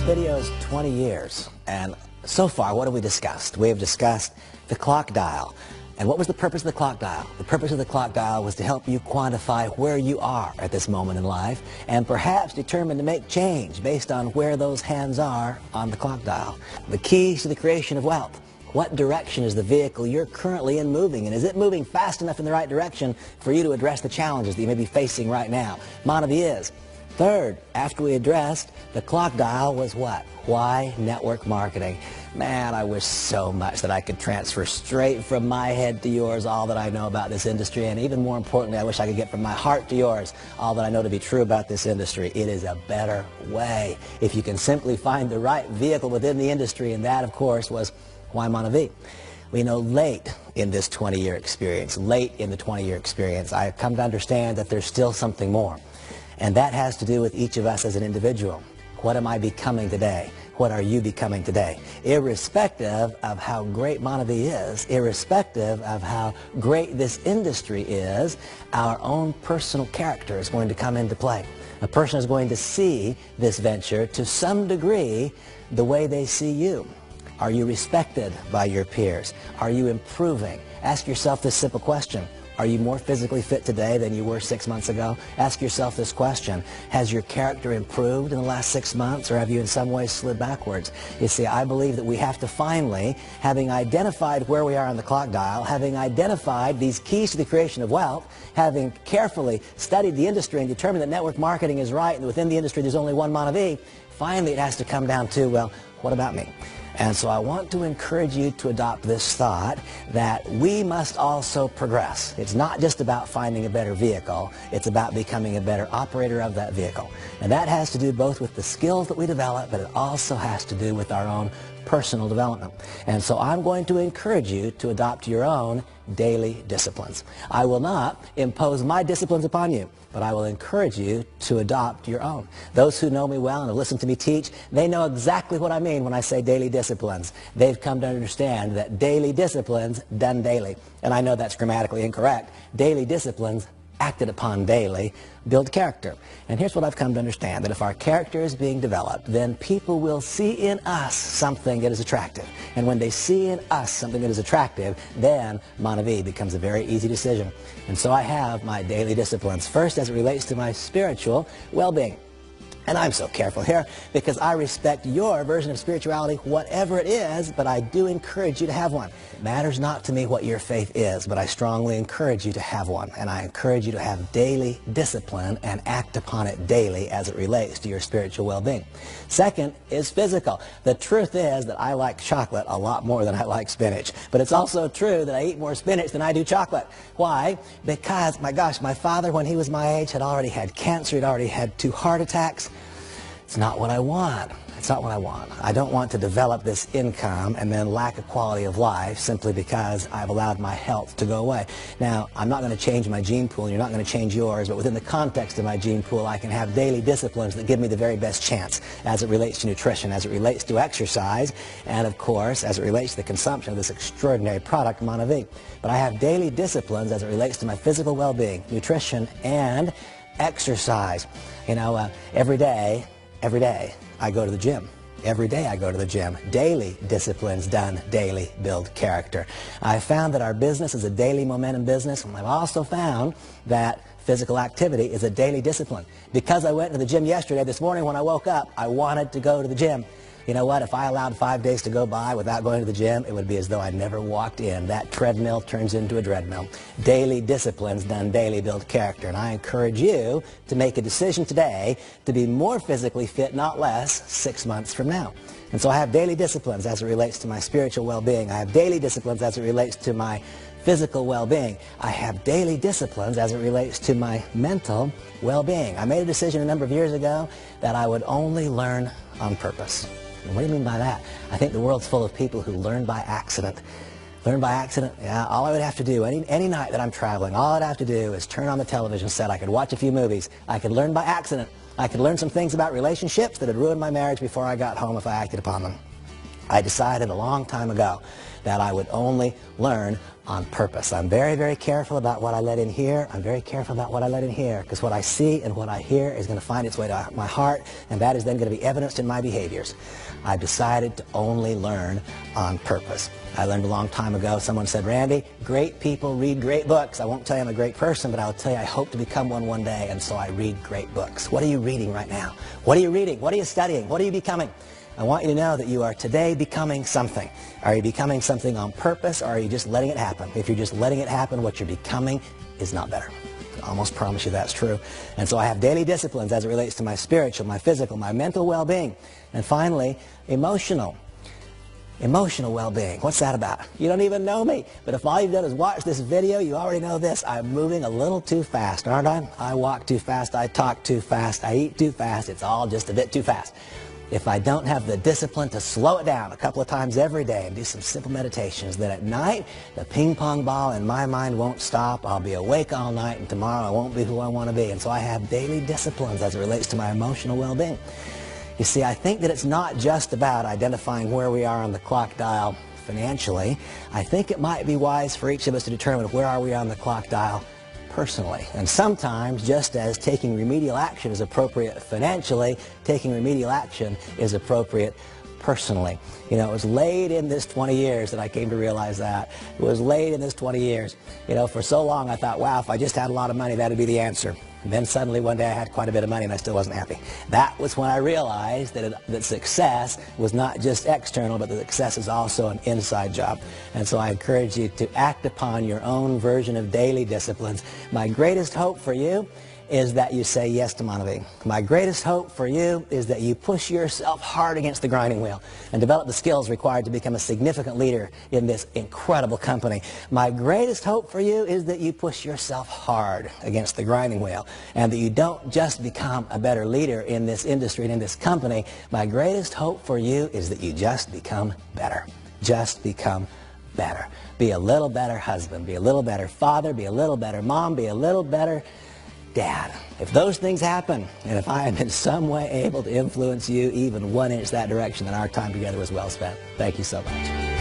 video is 20 years, and so far, what have we discussed? We have discussed the clock dial. And what was the purpose of the clock dial? The purpose of the clock dial was to help you quantify where you are at this moment in life and perhaps determine to make change based on where those hands are on the clock dial. The keys to the creation of wealth. What direction is the vehicle you're currently in moving? And is it moving fast enough in the right direction for you to address the challenges that you may be facing right now? Monavie is. Third, after we addressed the clock dial, was what? Why network marketing? Man, I wish so much that I could transfer straight from my head to yours all that I know about this industry, and even more importantly, I wish I could get from my heart to yours all that I know to be true about this industry. It is a better way if you can simply find the right vehicle within the industry, and that, of course, was why Monavie. We know late in this 20-year experience, I've come to understand that there's still something more. And that has to do with each of us as an individual. What am I becoming today? What are you becoming today? Irrespective of how great Monavie is, irrespective of how great this industry is, our own personal character is going to come into play. A person is going to see this venture to some degree the way they see you. Are you respected by your peers? Are you improving? Ask yourself this simple question. Are you more physically fit today than you were 6 months ago? Ask yourself this question. Has your character improved in the last 6 months, or have you in some ways slid backwards? You see, I believe that we have to finally, having identified where we are on the clock dial, having identified these keys to the creation of wealth, having carefully studied the industry and determined that network marketing is right, and within the industry there's only one Monavie, finally it has to come down to, well, what about me? And so I want to encourage you to adopt this thought that we must also progress. It's not just about finding a better vehicle, it's about becoming a better operator of that vehicle. And that has to do both with the skills that we develop, but it also has to do with our own personal development. And so I'm going to encourage you to adopt your own daily disciplines. I will not impose my disciplines upon you, but I will encourage you to adopt your own. Those who know me well and have listened to me teach, they know exactly what I mean when I say daily disciplines. They've come to understand that daily disciplines done daily. And I know that's grammatically incorrect. Daily disciplines acted upon daily build character. And here's what I've come to understand, that if our character is being developed, then people will see in us something that is attractive. And when they see in us something that is attractive, then Monavie becomes a very easy decision. And so I have my daily disciplines. First, as it relates to my spiritual well-being. And I'm so careful here because I respect your version of spirituality, whatever it is, but I do encourage you to have one. It matters not to me what your faith is, but I strongly encourage you to have one. And I encourage you to have daily discipline and act upon it daily as it relates to your spiritual well-being. Second is physical. The truth is that I like chocolate a lot more than I like spinach. But it's also true that I eat more spinach than I do chocolate. Why? Because, my gosh, my father, when he was my age, had already had cancer. He'd already had 2 heart attacks. It's not what I want. It's not what I want. I don't want to develop this income and then lack a quality of life simply because I've allowed my health to go away. Now, I'm not going to change my gene pool, and you're not going to change yours, but within the context of my gene pool, I can have daily disciplines that give me the very best chance as it relates to nutrition, as it relates to exercise, and of course, as it relates to the consumption of this extraordinary product, Monavie. But I have daily disciplines as it relates to my physical well-being, nutrition, and exercise. You know, every day I go to the gym. Every day I go to the gym. Daily disciplines done daily build character. I found that our business is a daily momentum business, and I've also found that physical activity is a daily discipline. Because I went to the gym yesterday, this morning when I woke up, I wanted to go to the gym. You know what? If I allowed 5 days to go by without going to the gym, it would be as though I never walked in. That treadmill turns into a dreadmill. Daily disciplines done daily build character. And I encourage you to make a decision today to be more physically fit, not less, 6 months from now. And so I have daily disciplines as it relates to my spiritual well-being. I have daily disciplines as it relates to my physical well-being. I have daily disciplines as it relates to my mental well-being. I made a decision a number of years ago that I would only learn on purpose. And what do you mean by that? I think the world's full of people who learn by accident. Learn by accident? Yeah, all I would have to do, any night that I'm traveling, all I'd have to do is turn on the television set. I could watch a few movies. I could learn by accident. I could learn some things about relationships that had ruined my marriage before I got home if I acted upon them. I decided a long time ago that I would only learn on purpose. I'm very, very careful about what I let in here. I'm very careful about what I let in here, because what I see and what I hear is going to find its way to my heart, and that is then going to be evidenced in my behaviors. I've decided to only learn on purpose. I learned a long time ago, someone said, Randy, great people read great books. I won't tell you I'm a great person, but I'll tell you I hope to become one day, and so I read great books. What are you reading right now? What are you reading? What are you studying? What are you becoming? I want you to know that you are today becoming something. Are you becoming something on purpose, or are you just letting it happen? If you're just letting it happen, what you're becoming is not better. I almost promise you that's true. And so I have daily disciplines as it relates to my spiritual, my physical, my mental well-being. And finally, emotional well-being. What's that about? You don't even know me, but if all you've done is watch this video, you already know this. I'm moving a little too fast, aren't I? I walk too fast, I talk too fast, I eat too fast. It's all just a bit too fast. If I don't have the discipline to slow it down a couple of times every day and do some simple meditations, then at night, the ping pong ball in my mind won't stop. I'll be awake all night, and tomorrow I won't be who I want to be. And so I have daily disciplines as it relates to my emotional well-being. You see, I think that it's not just about identifying where we are on the clock dial financially. I think it might be wise for each of us to determine where are we on the clock dial personally. And sometimes, just as taking remedial action is appropriate financially, taking remedial action is appropriate personally. You know, it was late in this 20 years that I came to realize that. It was late in this 20 years. You know, for so long I thought, wow, if I just had a lot of money, that'd be the answer. And then suddenly one day I had quite a bit of money and I still wasn't happy. That was when I realized that success was not just external, but that success is also an inside job. And so I encourage you to act upon your own version of daily disciplines. My greatest hope for you is that you say yes to Monavie. My greatest hope for you is that you push yourself hard against the grinding wheel and develop the skills required to become a significant leader in this incredible company. My greatest hope for you is that you push yourself hard against the grinding wheel, and that you don't just become a better leader in this industry and in this company. My greatest hope for you is that you just become better. Just become better. Be a little better husband. Be a little better father. Be a little better mom. Be a little better Dad. If those things happen, and if I am in some way able to influence you even 1 inch that direction, then our time together was well spent. Thank you so much.